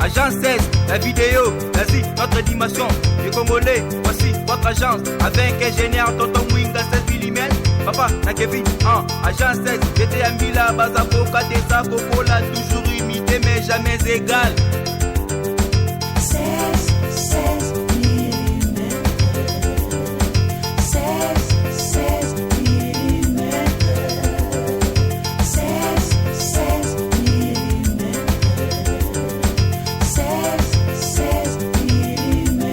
Agence 16, la vidéo, vas-y, notre animation. Les Congolais, voici votre agence. Avec ingénieur Tonton Mwinga 16 mm. Papa, na Kevin, Agence 16, j'étais à Mila, Bazako, Kadesa, Kokola, toujours imité mais jamais égal. 16 mm. 16 mm. 16 mm. 16 mm.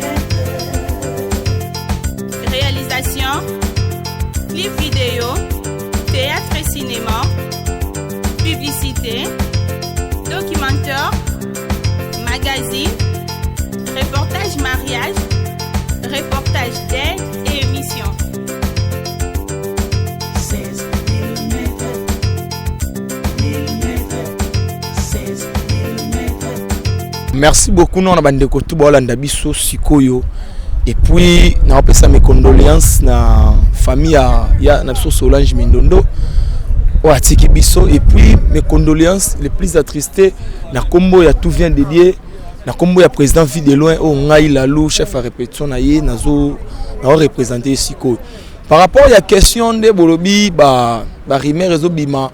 Réalisation, clip vidéo, théâtre et cinéma, publicité, documentaire, magazine, reportage mariage, reportage d'aide et émission. 16 mm. 16 mm. Merci beaucoup non bandeko tout bolanda biso sikoyo et puis na opesa mes condoléances na famille ya na biso Solange Mindondo o atiki biso et puis mes condoléances les plus attristés na kombo ya tout vient dédié na kombo ya président vie de loin o ngai Lalou chef à répétition na ye nazo na représenter sikoyo par rapport à la question de bolobi ba rimer réseau bima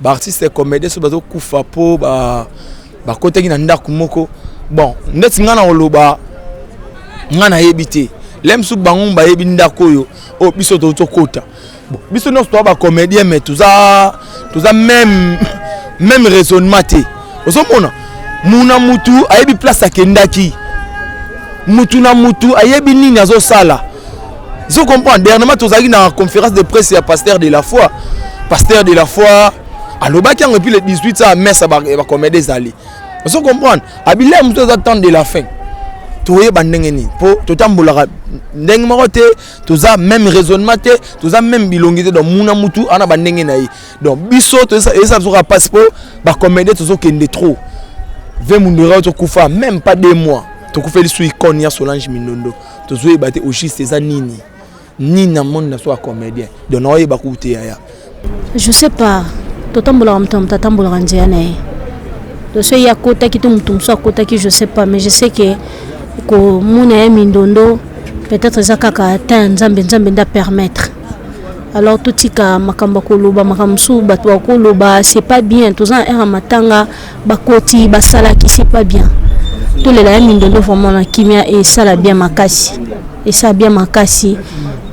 ba artiste comédien so bazo kufa po ba côté ki na ndako moko bon ndeti ngana oloba ngana yebité lemsu bango ba yebi ndako yo o biso to kota bon biso non to ba comédien mais tout ça même raisonnement té osomona muna mutu ayebi place akendaki mutu na mutu ayebi nini azo sala je comprends dernièrement tozaki na conférence de presse ya pasteur de la foi alobaki en depuis le 18 ça messe ba comédien zali vous comprendre abile mutu attendre de la fin toye bandenge ni po totambola ndenge marote toza même raisonnement te toza même bilongité donc muna mutu ana bandenge na yi donc biso to ça sera passeport ba comédien tozo kende trop 20 mundera to kufa même pas 2 mois to kufeli su icône ya Solange Mindondo tozo ebate au juste ça nini na monde na so comédien donc na yeba kuté ya je sais pas totambola mtambola njiana yi to so ya kota ki to mutumso akota ki je sais pas mais je sais que ko muna Mindondo peut-être ça kaka atteint nzambe nda permettre alors tout tika makamba koloba makamsu batwa koloba c'est pas bien tous en era matanga bakoti basala qui c'est pas bien tous les la Mindondo vraiment na kimia et ça la bien makasi et ça bien makasi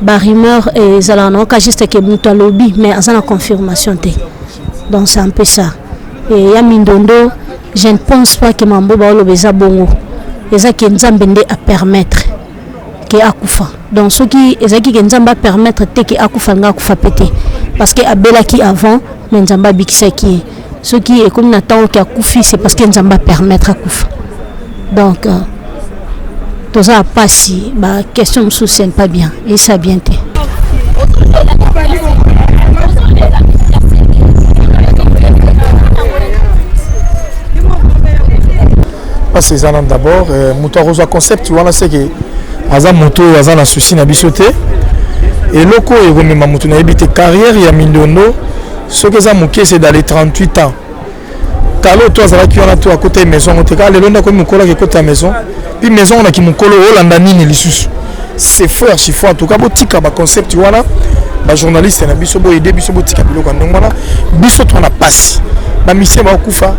ba rumeur et ça non ka juste que mutu lobby mais ça la confirmation té donc c'est un peu ça et ya Mindondo je ne pense pas que mambo ba lobeza bongo eza ki nzambe nde a permettre que akufa donc ce qui ezaki que nzambe a permettre te que akufa nga akufa pété parce que abela ki avant mais nzambe bikisa ki ce qui est comme natao ki akufi c'est parce que nzambe a permettre akufa donc tout ça pas si ba question sous scène pas bien et ça bien te c'est ça d'abord moto rosa concept tu vois là c'est que aza moto aza na souci na bisoté et loko et remema moto na habité carrière ya Mindondo ce que ça moké c'est dans les 38 ans talo toi ça va qui on a tout à côté maison on te kale londa ko mukolo ke côté maison puis maison on a ki mukolo olanda nini lisusu c'est fou archifo en tout cas botika ba concept tu vois là ba journaliste na biso bo aider biso botika biloko ndongwana biso to na passe ba mission ba kufa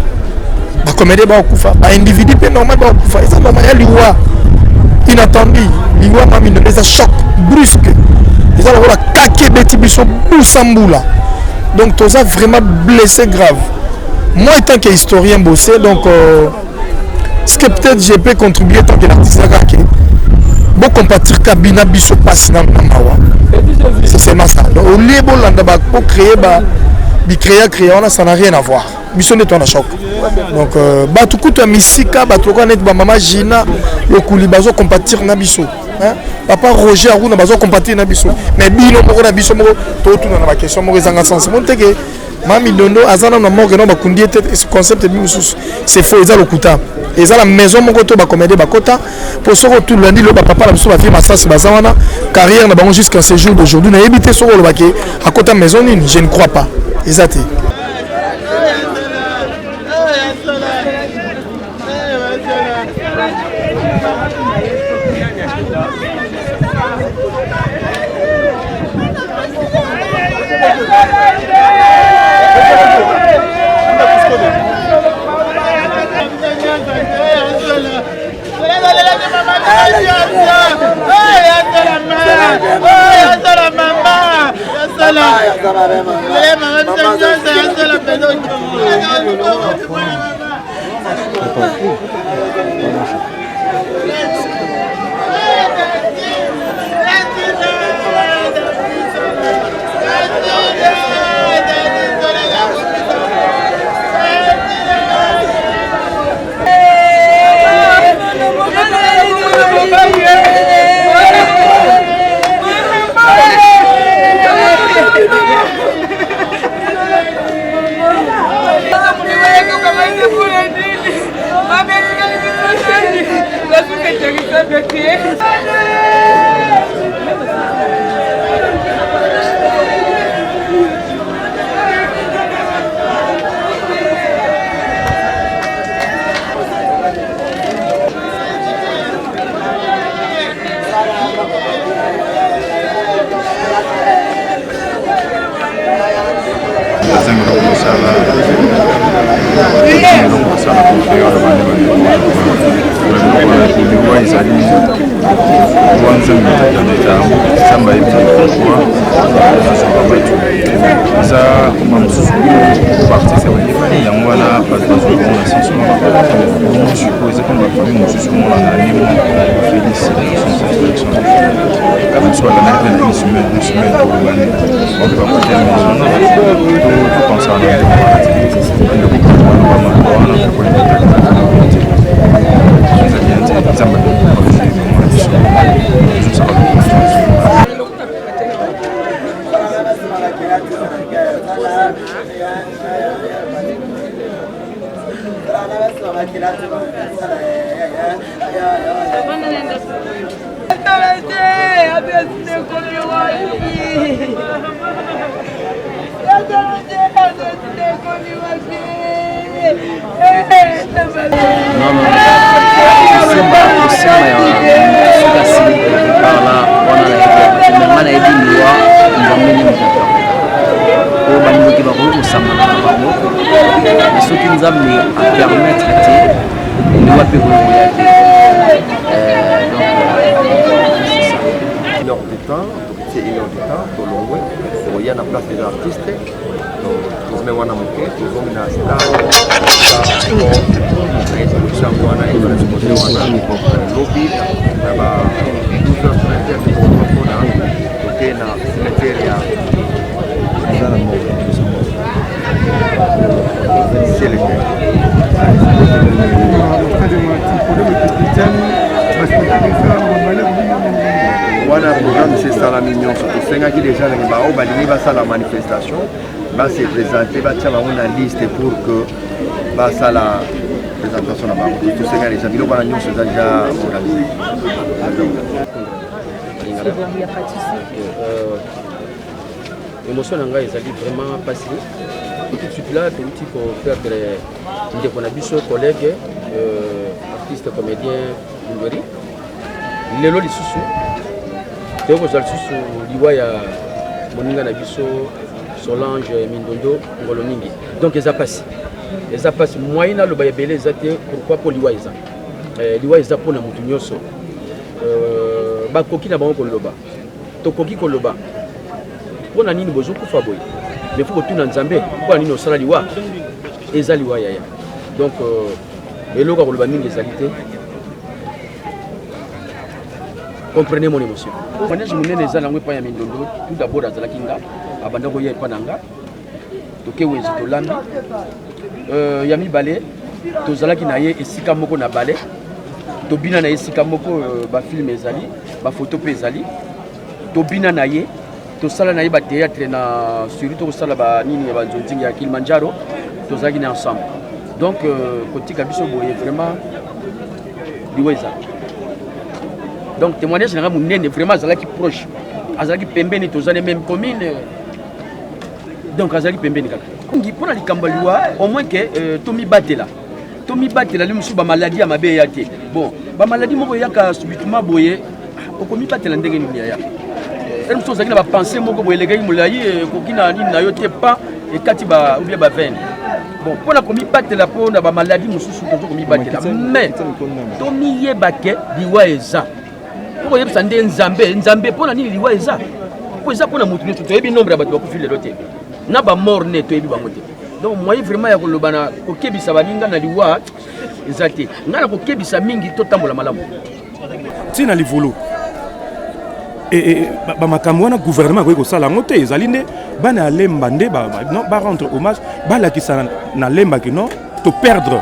ba comédie ba kufa ba individu pe normal ba kufa ça normal ya liwa inattendu liwa ma Mindondo ça choc brusque ils ont la caquer beti biso bousambula donc tout ça vraiment blessé grave moi étant que historien bossé donc ce que peut-être je peux contribuer tant que l'artiste là bon compatir kabina biso passe na mawa c'est seulement ça donc au lieu bolanda ba pour créer ba bi créer on a ça n'a rien à voir biso ne tona choc donc ba tout kuta misika ba to connaître ba mama Gina le kulibazo compatir na biso hein papa Roger Aruna bazo compatir na biso mais bino moko na biso moko to tout na ba question moko ezanga sens monte que Mami Mindondo azana na moko na ba kundi ce concept biso c'est faux ezala lokuta ezala maison moko to ba comédie ba kota pour ce retour lundi le papa la biso ba fi masasi bazawana carrière na bango jusqu'à ce jour d'aujourd'hui na éviter so lo ba ke à kota maison nini je ne crois pas exact. La manifestation va se présenter, va tirer une liste pour que ça la présentation là-bas. Tout ce les amis, on a déjà organisé. L'émotion est vraiment passée. Tout de suite là, tout de suite pour faire des collègues, artistes, comédiens, Boumberi. Les lois des sous-sous. Donc, vous avez sous l'Iwaya. Moninga na biso Solange Mindondo Ngolomingi. Donc ils a passé moyen na loba yebele zate pourquoi pour liwa eza. Liwa eza pour na mutu nyoso. Ba koki na bango koloba. To koki koloba. Pona nini bozo kufa boy. Mais faut que tout na Nzambe pour nini osala liwa. Eza liwa yaya. Donc eloko koloba mingi ezalité. Comprenez mon émotion. Quand je me dis que je pas Mindondo, tout d'abord à Zalakinga, à Bandagoye et Pananga, Toké Wezi Tolandi, Yami Balé, Tozalaki Naye et Sikamoko na Balé, Tobina Naye Sikamoko, film Ezali, photo Ezali, Tobina Naye, Tosala Naye théâtre na surtout Tosala Nini Banzonting à Kilimanjaro, Tozalaki ensemble. Donc, côté Kabiso est vraiment du Weza. Donc témoignage général mon vraiment azalaki proche azalaki pembeni tozane même commune donc azalaki pembeni kaka pour la likamba liwa au moins que Tomi Batela Tomi batela le musu ba maladie ya mabe ya te. Bon, ba maladie moko yaka subitement boye, okomi batela ndenge ni ya. Elle musu zakina ba penser moko boye le gars mulai ko kina ni na yo te pas et kati ba ou bien ba veine. Bon, pour la komi batela pour na ba maladie musu to komi batela. Mais tomi yebake liwa eza. Pour yebisa nde nzambe pour na ni liwa eza. Pour eza pour na mutu to yebi nombre ya bato ba kufile lote. Na ba mort ne to yebi ba ngote. Donc moi vraiment ya kolobana ko kebisa baninga na liwa ezate ngala ko kebisa mingi to tambola malamu tina livolo ba makambo wana gouvernement ko sala ngote ezali nde bana lemba nde ba rendre hommage bala ki sana na lemba ki non to perdre.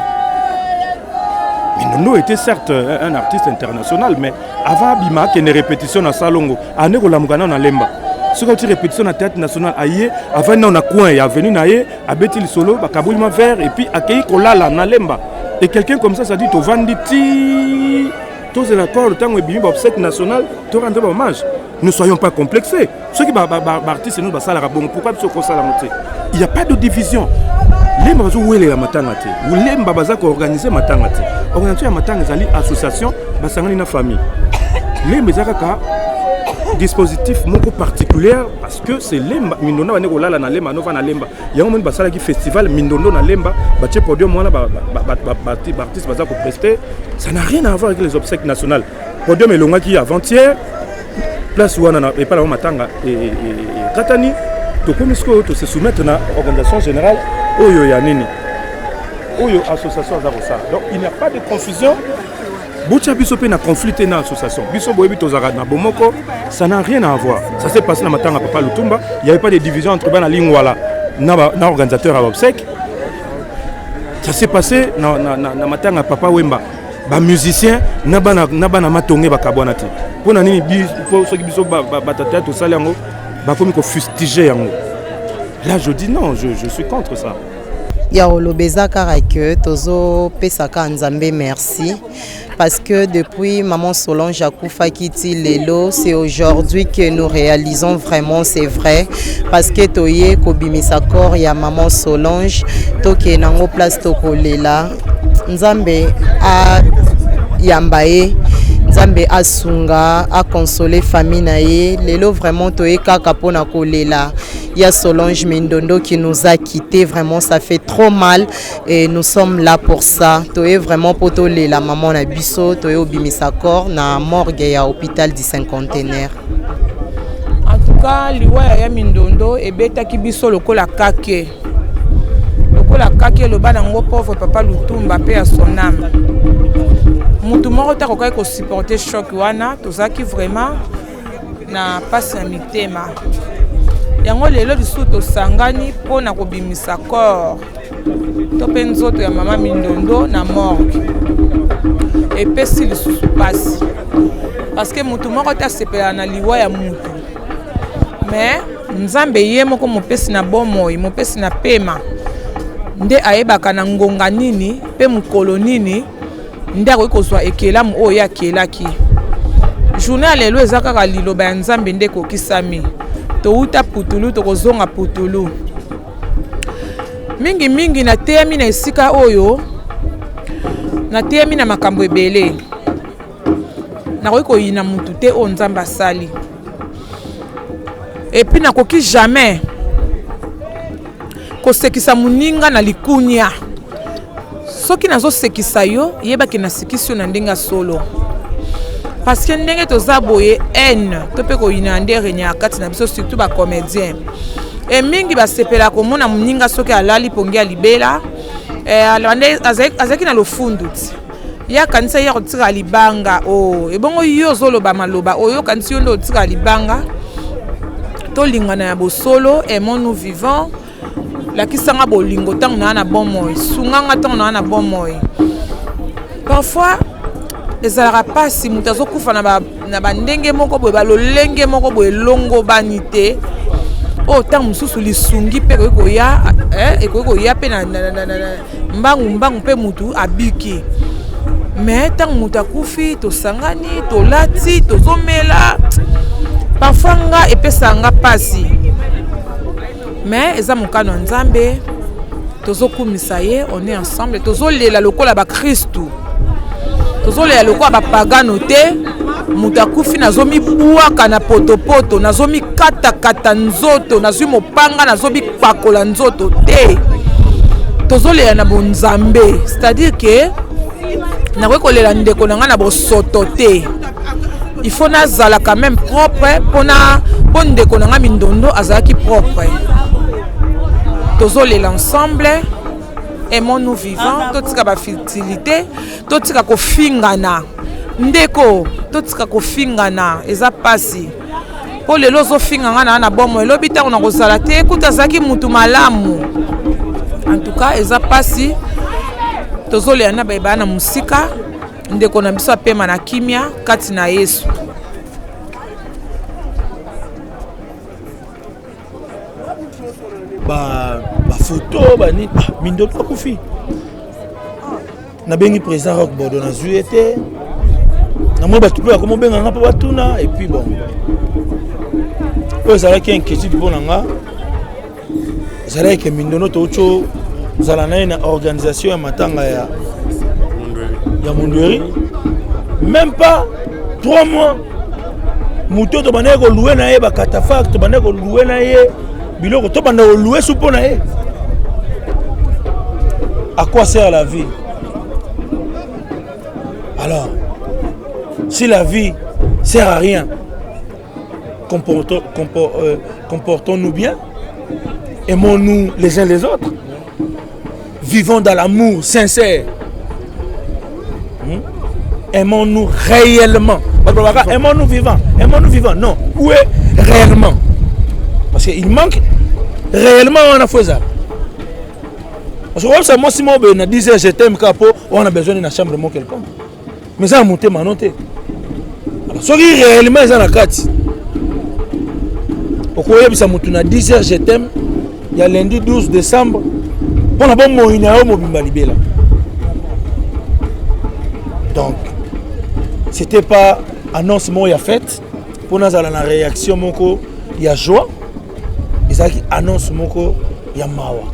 Mindondo était certes un artiste international, mais avant bima qui ne répétition à salongo ane ko lamukana na lemba. Ce que tu répétition à théâtre national aïe avant on a coin il a venu naïe a bêti le solo ba kabouima vert et puis accueilli kolala na lemba et quelqu'un comme ça dit to vanditi tous les accords le temps où bimi obsèque national to rendre hommage. Ne soyons pas complexés. Ceux qui artistes nous ba sala bon pourquoi ce qu'on sala monter. Il y a pas de division. Lemba bazo wele la matanga te. Ou lemba baza ko organiser matanga te. Organiser matanga zali association basangani na famille. Lemba zaka dispositif moko particulier parce que c'est lemba mindondo bane kolala na lemba nova na lemba yango moni basala ki festival mindondo na lemba ba tie podium wana ba artiste baza ko prester, ça n'a rien à voir avec les obsèques nationales. Podium elonga ki avant-hier place wana na et pas la matanga et katani to komisko to se soumettre na organisation générale oyo ya nini oyo association za ça. Donc il n'y a pas de confusion. Bocha biso pe na conflit na association. Biso boyebi tozaka na bomoko, ça n'a rien à voir. Ça s'est passé na matanga papa Lutumba, il y avait pas de division entre bana lingwala na organisateur à obsèque. Ça s'est passé na matanga papa Wemba. Ba musicien na bana matonge ba kabwana te. Pona nini biso soki biso batata to sala yango ba komi ko fustiger yango. Là je dis non, je suis contre ça. Ya olobeza karake tozo pesaka nzambe merci parce que depuis maman Solange Akufa Kiti Lelo, c'est aujourd'hui que nous réalisons vraiment, c'est vrai, parce que toye kobimisa corps ya maman Solange toke nango place tokolela nzambe a yambaye nzambe asunga a consoler famille na ye lelo vraiment toye kaka pona kolela. Il y a Solange Mindondo qui nous a quittés, vraiment ça fait trop mal et nous sommes là pour ça. Toye vraiment poto la maman na biso, toye obimisa corps na morgue ya hôpital du cinquantenaire. En tout cas, liwa ya Mindondo e beta ki biso lokola kake. Lokola kake lo bana ngo pauvre papa Lutumba pe à son âme. Mutu moko ta kokai ko supporter choc wana, tozaki vraiment na passe na mitema. Yango lelo lisusu tosangani pona kobimisa corps to pe nzoto ya mama Mindondo na morgue epesi lisusu pasi parce que mutu moko ta sepela na liwa ya mutu mais nzambe ye moko mopesi na bomoi mopesi na pema nde ayebaka na ngonga nini pe mukolo nini nde akoki kozwa ekelamu oyo akelaki journée ya lelo eza kaka liloba ya nzambe nde kokisami touta putulu tokozonga putulu mingi na teyami na esika oyo na teyami na makambo ebele nakoki koyina mutu te oyo nzambe asali epi nakoki jamais kosekisa moninga na likunya soki nazosekisa yo yebaki nasekisi yo na ndenge solo. Parce que ndenge toza boye haine to pe ko ina ndere nya kati na biso surtout ba comédien et mingi ba sepela ko mona muninga soki alali pongi ya libela alande azaki na lofundu ya kanisa ya kotira libanga o e bongo yo zolo ba maloba oyo kanisa yo ndo tira libanga to lingana ya bosolo et mon nous vivant la kisanga bolingo tang na bon moy sunganga tang na bon moy parfois ezalaka pasi mutu azokufa na bandenge moko boye balolenge moko boye longo bani te oyo ntango mosusu lisungi mpe ekoki koya mpe na mbangu mpe mutu abiki mais ntango mutu akufi tosangani tolati tozomela parfois nga epesanga pasi mais eza mokano ya nzambe tozokumisa ye, on est ensemble, tozolela lokola ba Kristu, tozolela lokola ba pagano te, mutu akufi nazomi buwaka na potopoto, nazomi kata nzoto, nazwi mopanga nazomi pakola nzoto te, tozolela na bonzambe, c'est-à-dire que nakoki kolela ndeko na nga na bosoto te. Il faut nazala quand même propre pour ndeko na nga mindondo azalaki propre. Tozolela ensemble, aimons-nous vivants, totika ba fertilité, totika ko fingana. Ndeko, totika ko fingana, eza pasi. Po lelo zo fingana na bomo, elobi ta on kozala te, écoute azaki mutu malamu. En tout cas, eza pasi. Tozolela na beba na musika, ndeko na biso apema na kimia kati na Yesu. Ba photo ba ni mindondo akufi. Na bengi président Rock Bordeaux na zuete. Na mo ba tu peux comment benga nga pa batuna et puis bon. Ça qui inquiétude pour nga. Ça que mindondo tocho zala na organisation ya matanga ya Mondweri. Même pas 3 mois. Muto to bana ko louer na ye ba katafak to bana ko louer na ye biloko to bana ko louer sous na ye. À quoi sert la vie? Alors, si la vie sert à rien, comportons-nous bien, aimons-nous les uns les autres, vivons dans l'amour sincère. Aimons-nous réellement. Aimons-nous vivants. Aimons-nous vivants. Non. Où est réellement? Parce qu'il manque réellement on a fait ça. Parce que moi si moi je disais je t'aime capo, on a besoin d'une chambre de quelqu'un. Mais ça a monté ma note. Alors ce qui réellement est dans la carte. Pourquoi ça monte na 10h je t'aime. Il y a lundi 12 décembre. Pour la bonne moïna au mobimba libela. Donc c'était pas annoncement il y a fait pour nous aller la réaction moko il y a joie et ça qui annonce moko il y a mawa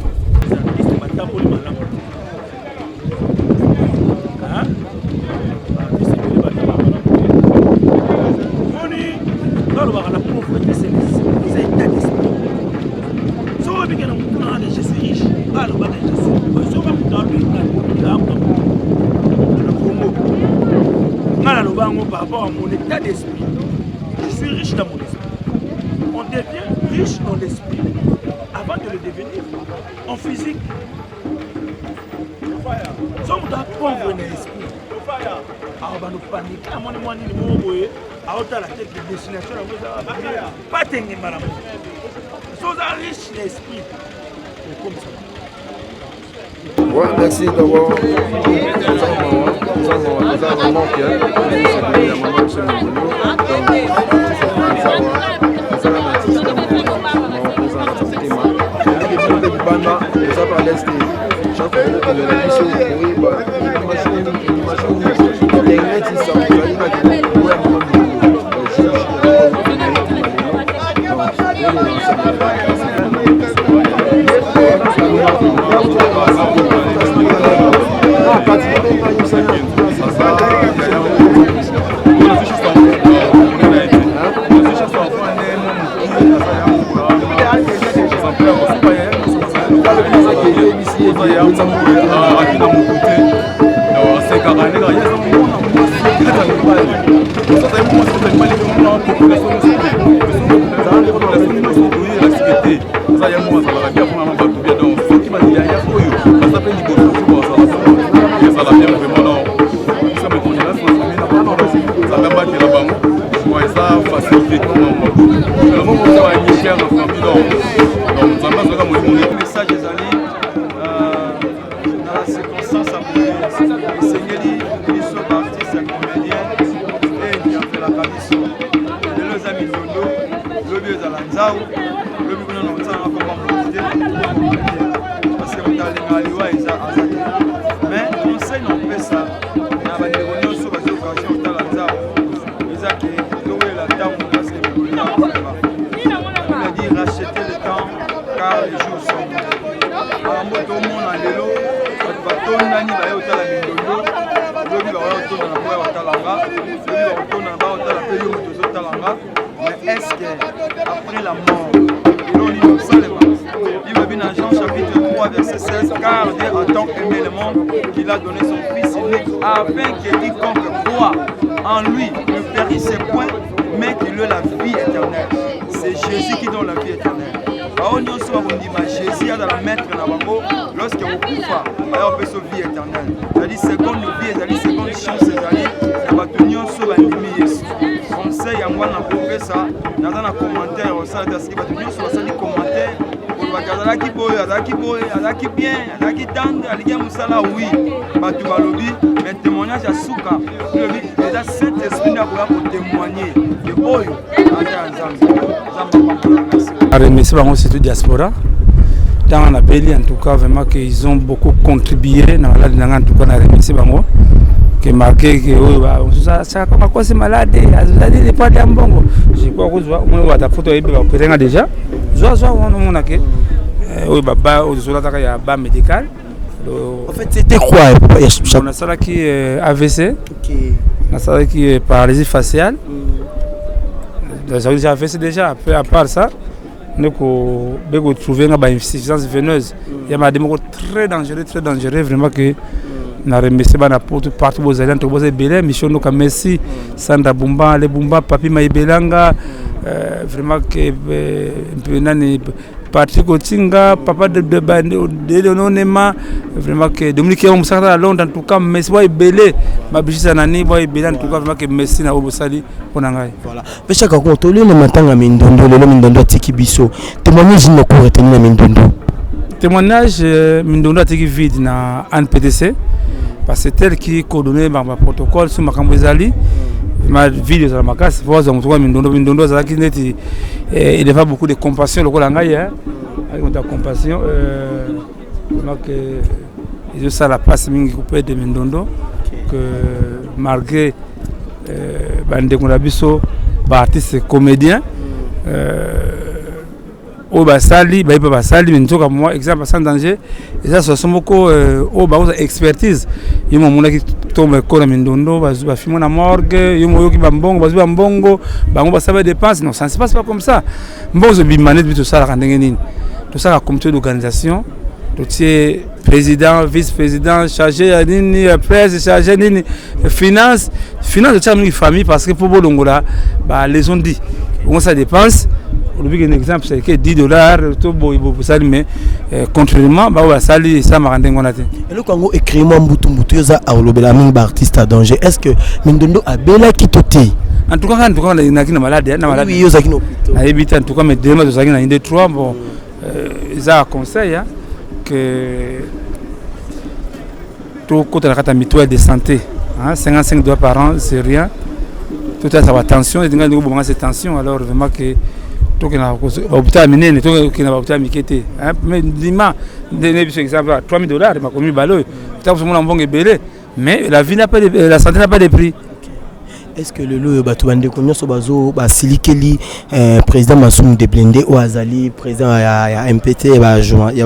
par rapport à mon état d'esprit. Je suis riche dans mon esprit. On devient riche dans l'esprit avant de le devenir en physique. Sommes nous pauvres dans l'esprit. Alors, nous paniquons. À mon moment, nous à la tête de destination. Pas tenir madame. Sommes riches d'esprit. Comme ça. Ouais, merci d'avoir racheter le temps car les jours sont bons. nani baye otala mindondo lobi ba otona na boya otalanga lobi ba otona ba otala pe yo moto otalanga mais est-ce que après la mort il nous salema il va bien Jean chapitre 3 verset 16 car Dieu a tant aimé le monde qu'il a donné son fils unique afin que quiconque croit en lui ne périsse point mais qu'il ait la vie éternelle. C'est Jésus qui donne la vie éternelle. Jésus a dans la maître lorsque vous pouvez faire vie éternelle. C'est-à-dire seconde vie, c'est-à-dire seconde chance, c'est-à-dire conseil à moi dans ça, dans un commentaire, ça commentaire, oui, mais témoignage à Souka, déjà Saint-Esprit n'a pas pour témoigner de Oyo. Remercier cette diaspora. Dans la Béli, en tout cas, vraiment qu'ils ont beaucoup contribué dans la langue, en tout cas, dans remercier Bango. Qui marqué que ça comment c'est malade, ça dit pas de bongo. Je crois que on va ta photo opérer déjà. On a que oui baba au zola ta ya bas médical. En fait, c'était quoi? On a ça qui AVC. OK. On a ça qui est paralysie faciale. Ça veut dire AVC déjà. Après à part ça, nous avons trouvé une insuffisance veineuse. Il y a des mots très dangereux vraiment que na remercier bana partout aux alliés to boze belé mission no kamesi Sandra Bumba le Bumba Papi Maibelanga vraiment que nani Patrick Otinga papa de Leononema vraiment que Dominique Omsara à Londres en tout cas mais boy belé ma bichisa nani boy belé en tout cas vraiment que merci na obosali ponangai voilà pecha ka ko to le matanga mindondo le mindondo tiki biso témoignage no ko retenir na mindondo témoignage mindondo tiki vide na ANPTC parce que tel qui coordonné par ma protocole sur ma cambozali ma vidéo sur ma casse voix en tout cas mindondo ça qui net il y a beaucoup de compassion le colangai hein avec ta compassion donc je ça la place mingi coupé de mindondo que malgré bande kondabiso ba artiste comédien au basali mais nzoka moi exemple sans danger et ça sont beaucoup au ba expertise yimo mona ki tombe ko na mindondo ba fimo na morgue yimo yoki bambongo bango ba savoir dépenses non ça ne se passe pas comme ça mbozo bimane tout ça la ndenge nini tout ça la comité d'organisation tout c'est président vice-président chargé nini presse chargé nini finance de chambre famille parce que pour bolongola ba les ont dit on ça dépense. Un exemple, c'est que $10, tout mais contrairement, bah sali ça m'a rendu compte. Et le Congo écrit moi mbutu za aolobela mingi artiste à danger. Est-ce que mindondo a bela kitoté? En tout cas, il y a une maladie, oui, il y a une maladie. En tout cas, mais demain il y a une 3 bon ils a conseil que tout côté la mutuelle de santé, 55 $ par an, c'est rien. Tout ça va tension, et donc c'est tension alors vraiment que tout qui n'a pas obtenu tout qui n'a pas obtenu qui mais dis-moi donner par exemple $3,000 m'a commis ballot tu as besoin d'un bon belé mais la vie n'a pas la santé n'a pas de prix. Est-ce que le lot batu bande konyo so bazo ba silikeli président Massoum de Blindé ou Azali président ya MPT ba ya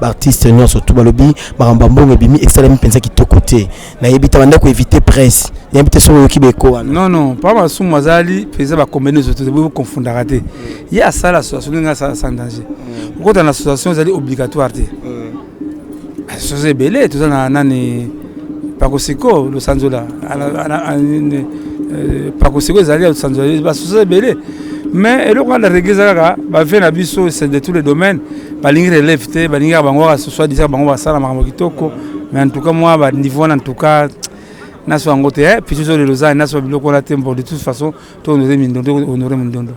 ba artiste nyo surtout balobi ba mbambo bimi excellent pensa ki tokote na yebita bande ko éviter presse yebita so yo kibeko non pas Massoum Azali président ba combiner surtout vous confondre raté il y a ça l'association nga sans danger quand dans l'association Azali obligatoire té c'est belé tout ça nani Pakosiko le Sanzola Pakosiko Zali le Sanzola ba c'est belé mais le quand la régeza ba fait na biso c'est de tous les domaines ba lingi relève té ba lingi bango ce soit dire bango ba sala makambo kitoko mais en tout cas moi ba niveau en tout cas na so ngote puis toujours le Lausanne na so biloko la tempo de toute façon to honorer mindondo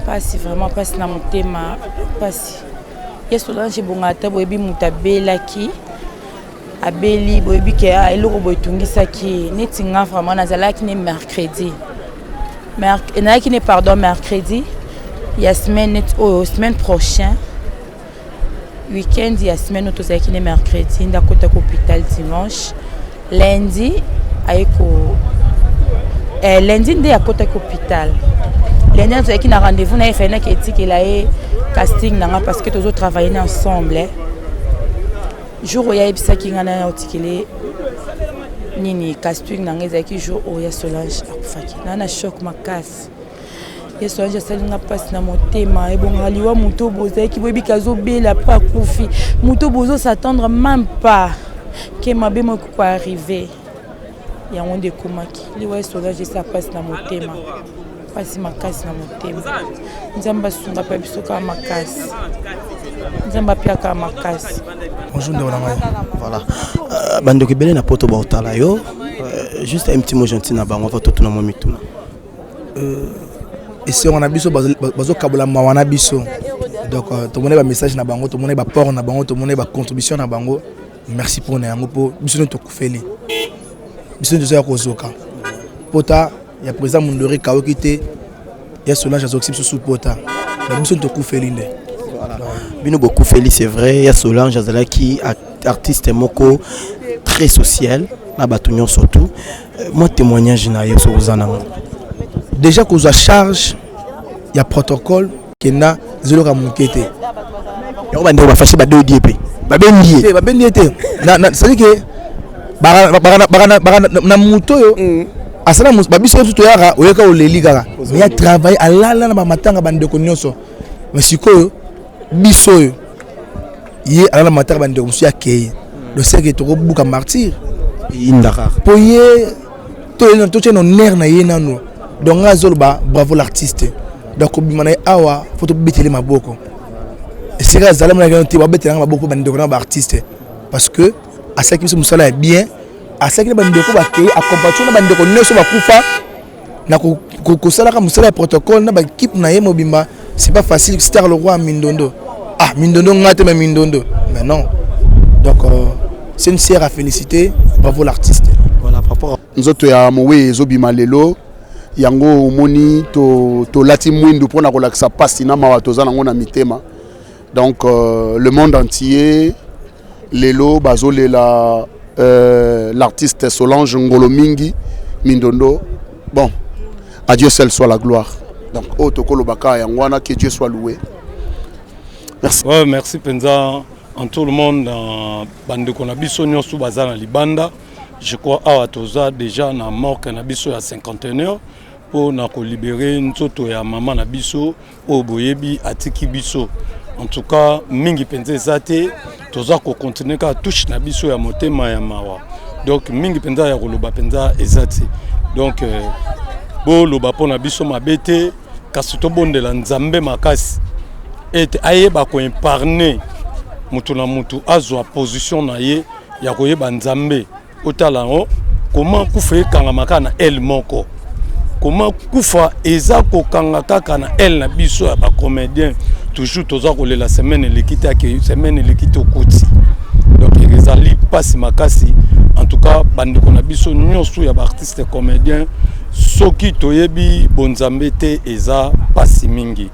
pas si vraiment pas na motema pas si yeso là chez bongata boyebi mutabela ki abeli boyebi ke eloko boyetungisa ki netinga vraiment nazalaki ne mercredi mercredi il y a semaine prochaine week-end il y a semaine autosaki ne mercredi ndakota ko hôpital dimanche lundi nde akota ko hôpital lundi autosaki na rendez-vous na fena ke éthique la casting nanga parce que tous travailler ensemble jour oyo ayebisaki nga na otikele nini casting na nga ezalaki jour oyo ya Solange akufaki na choc makasi ya Solange asalinga mpasi na motema ebonga liwa moto bozalaki boyebika azobela mpo akufi moto bozo s'attendre même pas ke mabe moko arrivé yango nde ekomaki liwa ya Solange esa mpasi na motema mpasi makasi na motema nzambe asunga mpe biso kaka makasi nzambe apiaka makasi. Bonjour Ndéolanga. Voilà. Bandeko ebele na poto baotala yo. Juste un petit mot gentil na bango va totuna mo mituna. Et on a biso bazo kabola mawana biso. Donc tout le monde ba message na bango, tout le monde ba port na bango, tout le monde ba contribution na bango. Merci pour na yango po biso to kufeli. Biso to ya kozoka. Pota ya président Mundori Kawokite ya Solange azoxip sous pota. Biso to kufeli nde. Bino beaucoup Félix, c'est vrai, il y a Solange Azalaki, artiste moko très social, na batunyon surtout. Moi témoignage na yeso uzana. Déjà qu'on a charge, il y a protocole qui na zelo ka mukete. Yo bande ba fashi ba do diep. Ba bendiete. Na c'est que na muto yo. Asala ba biso tout yara oyeka oleli kaka. Mais il travaille à la na ba matanga bande ko nyonso. Mais sikoyo biso ye ala matanga bande ko sia kei. Le c'est que to buka martyr. Indaka. Po ye to teno ner na ye nanu. Donc azolba bravo l'artiste. Donc bimana awa photo betele maboko. C'est que zalama na ganti ba betele maboko bande ko na ba artiste parce que à ce qui se musala est bien, à ce qui bande ko ba kei accompagner na bande ko neso ba kufa na ko sala ka musala protocole na ba équipe na ye mobimba. C'est pas facile star le roi Mindondo. Ah Mindondo ngate mais Mindondo. Mais non. Donc c'est une sœur à féliciter, bravo l'artiste. Voilà par rapport nzoto ya mowe zobima lelo yango moni to lati mwindu pona ko lakisa pasi na mawa toza nango na mitema. Donc le monde entier lelo bazolela l'artiste Solange Ngolo Mingi Mindondo. Bon, à Dieu seul soit la gloire. Donc otokolo baka yangwana, que Dieu soit loué. Merci. Ouais, merci Penza en tout le monde dans bande ko na biso nyonso bazana libanda. Je crois awa toza déjà na mort na biso ya 51 pour na ko libérer nzoto ya maman na biso o boyebi atiki biso. En tout cas mingi penza zate toza ko continuer ka touche na biso ya motema ya mawa. Donc mingi penza ya koloba penza ezati. Donc bo loba pona biso mabete kasi to bondela nzambe makasi et ayeba ko imparner mutu na mutu azwa position na ye ya koyeba nzambe otalango comment kufa kanga makana el moko comment kufa eza ko kanga kaka na el na biso ya ba comédien toujours toza ko la semaine l'équité ke semaine l'équité okoti donc ezali pasi makasi en tout cas bande ko na biso nyonso ya ba artiste comédien soki toyebi bonzambe te eza pasi mingi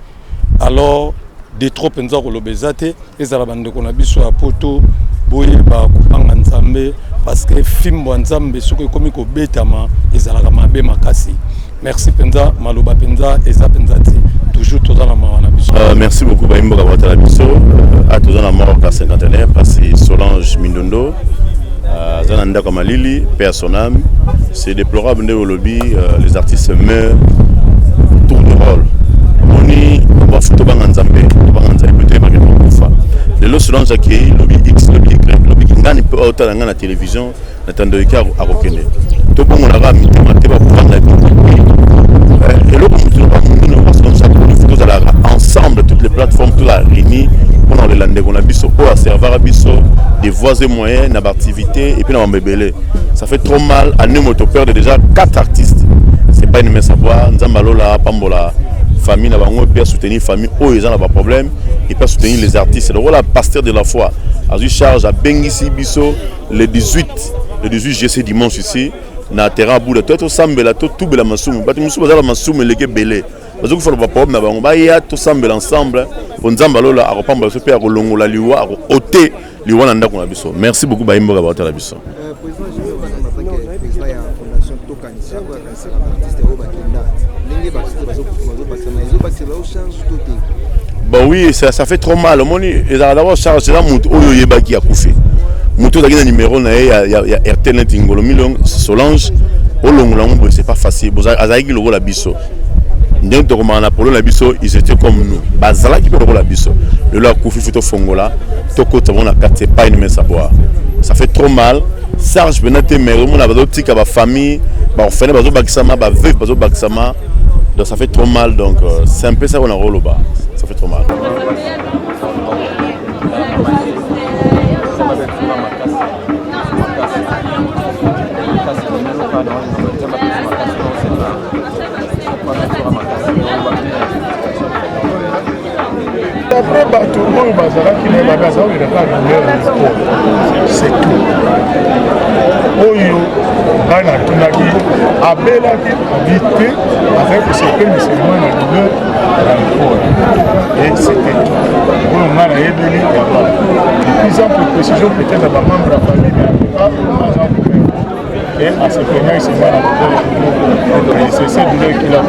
alors de trop penza ko lobezate ezala bande ko na biso ya poto boye ba kupanga nzambe parce que fimbo nzambe soki komi ko betama ezala ka mabe makasi. Merci penza maloba penza eza penza ti toujours toza na mawana biso. Merci beaucoup Baimbo Kabata la biso à toza na mort ka 51 parce que Solange Mindondo Zananda Kamalili père son âme. C'est déplorable de lobby les artistes meurent tour de rôle. Oni ba futo banga nzambe peut-être pas que fa. De lo Solange qui lobby X lobby Y lobby ngani peut autant na télévision na tando ka a kokende. To bongo na ga mitema te ba pouvoir et le ensemble toutes les plateformes tout la réunie pour dans les landes qu'on a biso pour servir à biso des voies et moyens dans l'activité et puis dans bébélé ça fait trop mal à nous moto perdre déjà 4 artistes c'est pas une messe à boire nzambalola pambola famille na bango peut soutenir famille oh ils ont pas problème et peut soutenir les artistes le rôle pasteur de la foi a eu charge à Bengisi biso le 18 GC dimanche ici na terrain bout de tout sambela tout bela masumu bati musuba za masumu leke belé parce que faut pas problème na bango ba ya tout sambela ensemble pour nzamba lola akopamba so pe akolongola liwa akote liwa na ndako na biso. Merci beaucoup Baimbo Kabata la biso. Président je veux pas en tant que président ya fondation Tokanisa ko kanisa artiste o bakenda ndenge bazo charge tout. Bah oui ça fait trop mal moni et d'abord charge la monte oyo yebaki a koufi moto a un numéro na il y a RTL Tingolo Milong Solange au long langue c'est pas facile vous avez le rôle biso donc on a Apollo la biso ils étaient comme nous bazala qui peut le rôle biso le la Koufi Futo Fongola toko on a quatre pas une savoir ça fait trop mal Serge Benate mais on a d'autres petits à famille on fait bazo bakisama ba veuve bazo bakisama donc ça fait trop mal donc c'est un peu ça on a rôle bas ça fait trop mal. Après bato oyo bazalaki na bagaza oyo elaka douleur na sport c'est tout oyo ngai natunaki abelaki vite te afin kosepemisa mwa na douleur na sport et c'était tout oyo ngai nayebeli yaba plus ample précision peut-être na bamembre ya famille et à ce point il se met à la c'est cette douleur qu'il a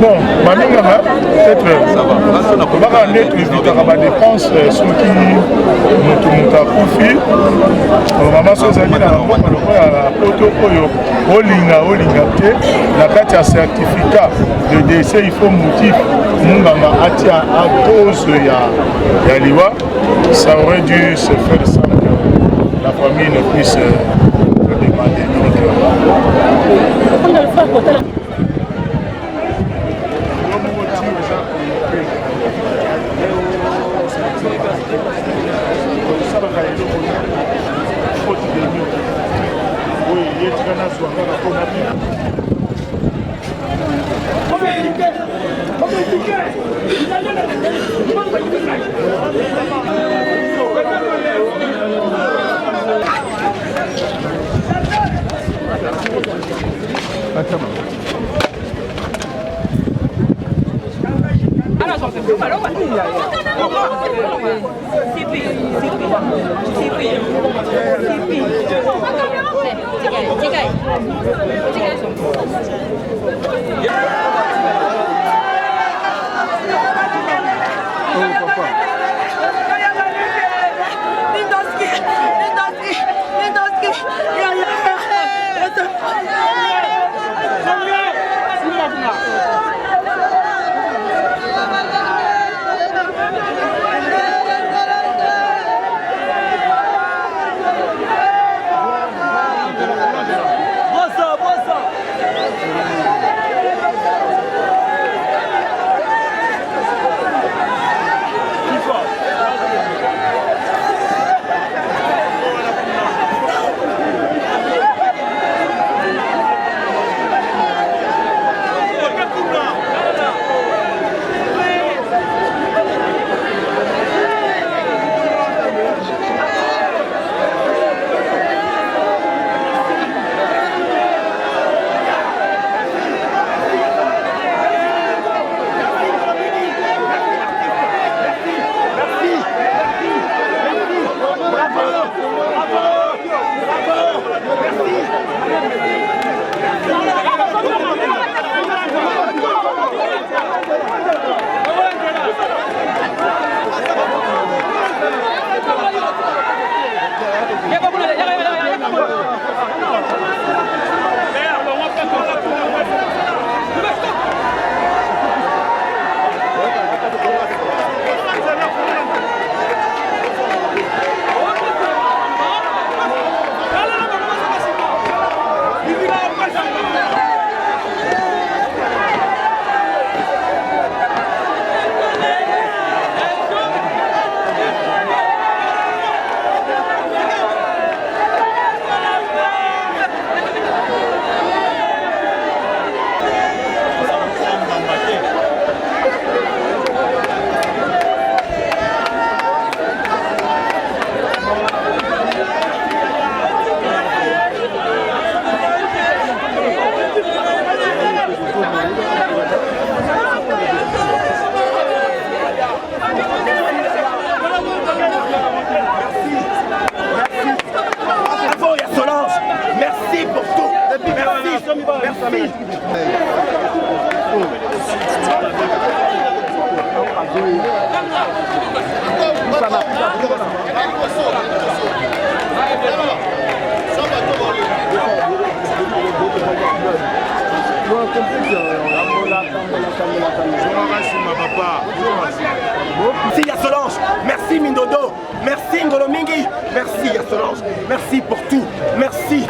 bon maninganga peut-être baka ndeto evitaka badépense soki moto akufi mama so ozali na mboka lokola poto oyo olinga te na kati ya certificat de décès il faut motif munganga atia a dose ya liwa ça aurait dû se faire sans que la famille ne puisse le demander. Merci Yassolange, merci Mindondo, merci Ngolomingi, merci Yassolange, merci pour tout, merci.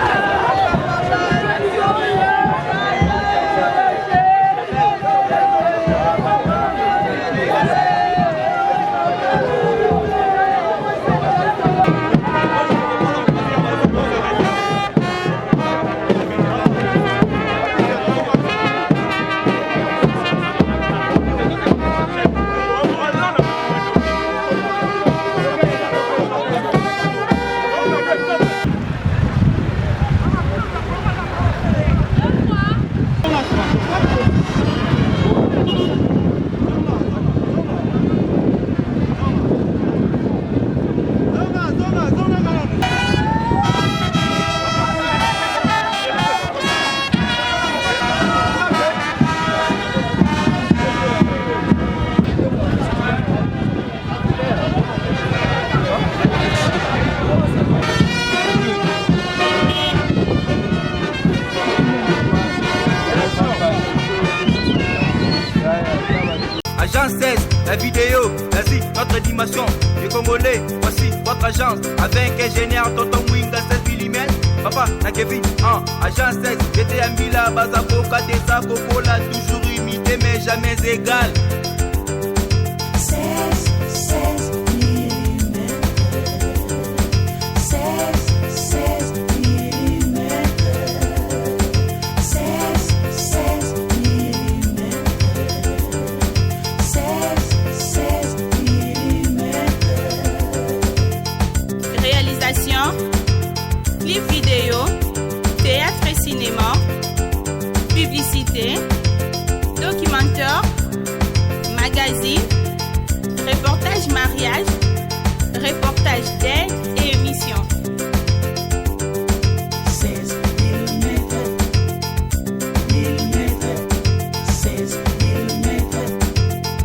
Agence 16, la vidéo, vas-y, notre animation. Les Congolais, voici votre agence. Avec ingénieur Tonton Winga 16 mm. Papa, na Kevin, agence 16. J'étais à Mila, Bazako, Kadesa, Kokola, toujours imité mais jamais égal. 16 mm. 16 mm. 16 mm. 16 mm. Réalisation, clip vidéo, théâtre et cinéma, publicité, documentaire, magazine, reportage mariage, reportage d'aide et émission.